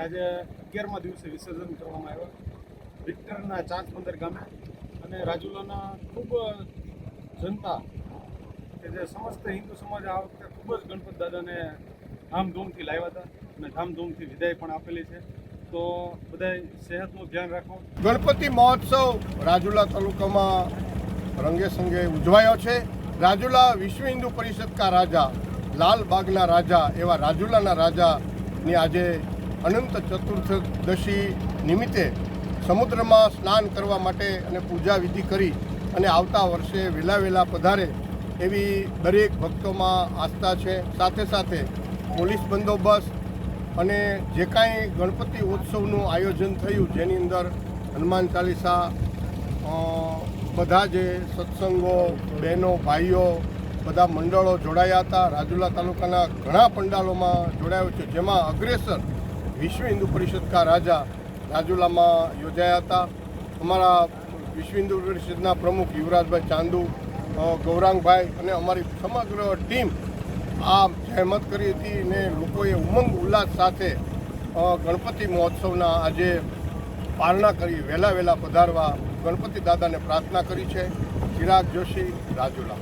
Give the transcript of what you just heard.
આજે 11મા દિવસે વિસર્જન કરવામાં આવ્યો વિક્ટરના ચાંચબંદર ગામે અને રાજુલાના ખૂબ જનતા કે જે સમસ્ત હિન્દુ સમાજ આ વખતે ખૂબ જ ગણપત દાદાને ધામધૂમથી લાવ્યા હતા અને ધામધૂમથી વિદાય પણ આપેલી છે. તો બધાય સેહતનું ધ્યાન રાખો. ગણપતિ મહોત્સવ રાજુલા તાલુકામાં રંગે સંગે ઉજવાયો છે. રાજુલા વિશ્વ હિન્દુ પરિષદ કા રાજા, લાલબાગના રાજા એવા રાજુલાના રાજાની આજે અનંત ચતુર્દશી નિમિત્તે સમુદ્રમાં સ્નાન કરવા માટે અને પૂજા વિધિ કરી અને આવતા વર્ષે વહેલા પધારે એવી દરેક ભક્તોમાં આસ્થા છે. સાથે સાથે પોલીસ બંદોબસ્ત અને જે કાંઈ ગણપતિ ઉત્સવનું આયોજન થયું જેની અંદર હનુમાન ચાલીસા, બધા જે સત્સંગો, બહેનો ભાઈઓ બધા મંડળો જોડાયા હતા. રાજુલા તાલુકાના ઘણા પંડાલોમાં જોડાયો છે, જેમાં અગ્રેસર વિશ્વ હિન્દુ પરિષદ કા રાજા રાજુલામાં યોજાયા હતા. અમારા વિશ્વ હિન્દુ પરિષદના પ્રમુખ યુવરાજભાઈ ચાંદુ, ગૌરાંગભાઈ અને અમારી સમગ્ર ટીમ આ જહેમત કરી હતી ને લોકોએ ઉમંગ ઉલ્લાસ સાથે ગણપતિ મહોત્સવના આજે પારણા કરી વહેલા પધારવા ગણપતિ દાદાને પ્રાર્થના કરી છે. ચિરાગ જોશી, રાજુલા.